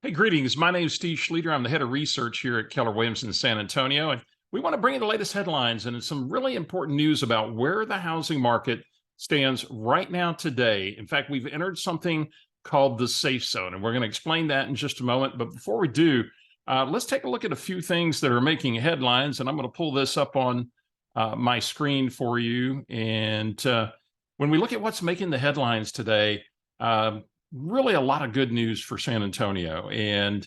Hey, greetings. My name is Steve Schlueter. I'm the head of research here at Keller Williams in San Antonio, and we want to bring you the latest headlines and some really important news about where the housing market stands right now today. In fact, we've entered something called the safe zone, and we're going to explain that in just a moment. But before we do, let's take a look at a few things that are making headlines, and I'm going to pull this up on my screen for you. And when we look at what's making the headlines today, really a lot of good news for San Antonio. And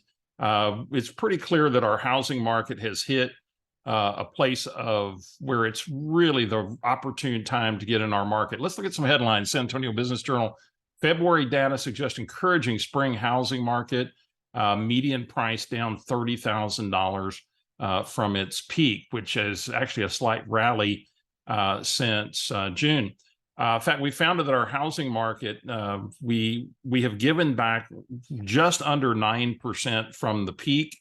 it's pretty clear that our housing market has hit a place of where it's really the opportune time to get in our market. Let's look at some headlines. San Antonio Business Journal, February data suggests encouraging spring housing market, median price down $30,000 from its peak, which is actually a slight rally since June. In fact, we found that our housing market, we have given back just under 9% from the peak,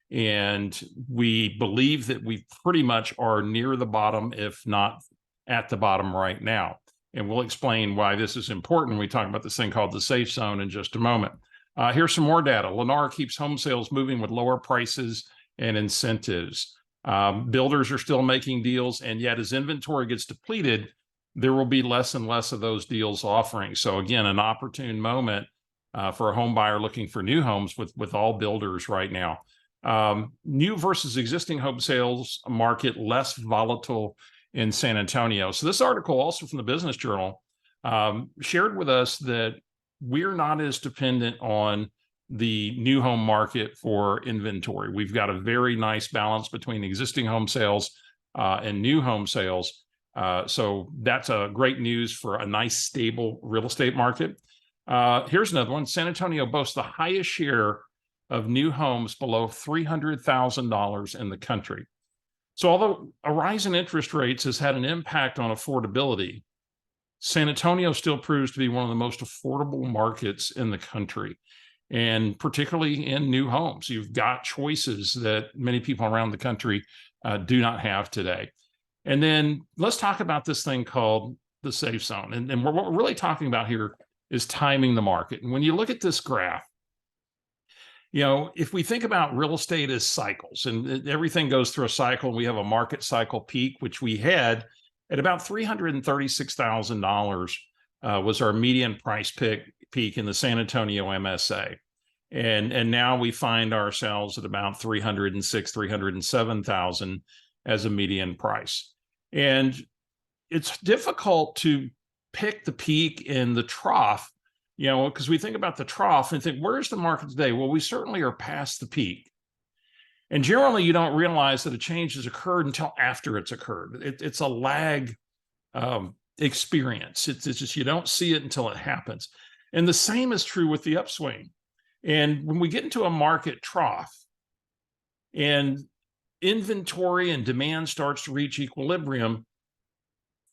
and we believe that we pretty much are near the bottom, if not at the bottom right now. And we'll explain why this is important when we talk about this thing called the safe zone in just a moment. Here's some more data. Lennar keeps home sales moving with lower prices and incentives. Builders are still making deals, and yet as inventory gets depleted, there will be less and less of those deals offering. So again, an opportune moment for a home buyer looking for new homes with all builders right now. New versus existing home sales market less volatile in San Antonio. So this article, also from the Business Journal, shared with us that we're not as dependent on the new home market for inventory. We've got a very nice balance between existing home sales and new home sales. So that's a great news for a nice, stable real estate market. Here's another one. San Antonio boasts the highest share of new homes below $300,000 in the country. So although a rise in interest rates has had an impact on affordability, San Antonio still proves to be one of the most affordable markets in the country, and particularly in new homes. You've got choices that many people around the country do not have today. And then let's talk about this thing called the safe zone. And what we're really talking about here is timing the market. And when you look at this graph, if we think about real estate as cycles, and everything goes through a cycle, and we have a market cycle peak, which we had at about $336,000 was our median price peak in the San Antonio MSA. And now we find ourselves at about 306, 307,000 as a median price. And it's difficult to pick the peak and the trough, because we think about the trough and think, where's the market today? Well, we certainly are past the peak. And generally, you don't realize that a change has occurred until after it's occurred. It's a lag experience. It's just you don't see it until it happens. And the same is true with the upswing. And when we get into a market trough and inventory and demand starts to reach equilibrium,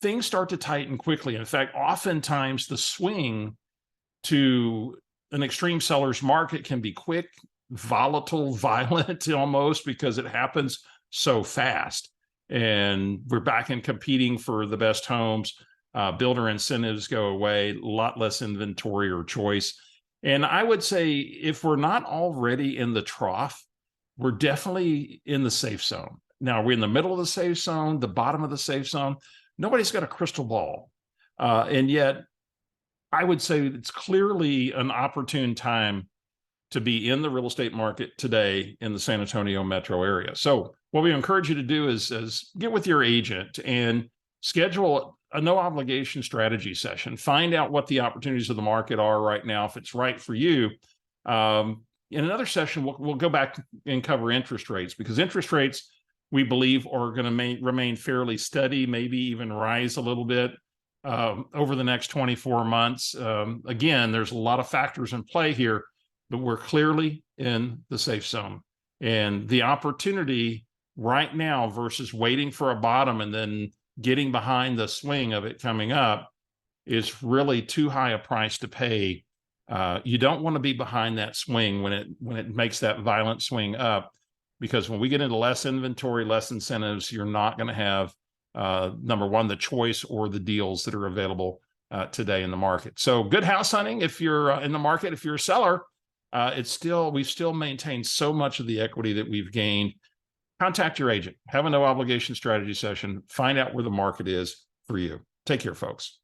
things start to tighten quickly. In fact, oftentimes the swing to an extreme seller's market can be quick, volatile, violent almost, because it happens so fast. And we're back in competing for the best homes. Builder incentives go away, a lot less inventory or choice. And I would say if we're not already in the trough, we're definitely in the safe zone. Now, we're in the middle of the safe zone, the bottom of the safe zone. Nobody's got a crystal ball. And yet, I would say it's clearly an opportune time to be in the real estate market today in the San Antonio metro area. So what we encourage you to do is get with your agent and schedule a no obligation strategy session. Find out what the opportunities of the market are right now, if it's right for you. In another session, we'll go back and cover interest rates, because interest rates, we believe, are going to remain fairly steady, maybe even rise a little bit over the next 24 months. Again, there's a lot of factors in play here, but we're clearly in the safe zone. And the opportunity right now versus waiting for a bottom and then getting behind the swing of it coming up is really too high a price to pay. You don't want to be behind that swing when it makes that violent swing up, because when we get into less inventory, less incentives, you're not going to have, number one, the choice or the deals that are available today in the market. So good house hunting if you're in the market. If you're a seller, we've still maintained so much of the equity that we've gained. Contact your agent, have a no obligation strategy session, find out where the market is for you. Take care, folks.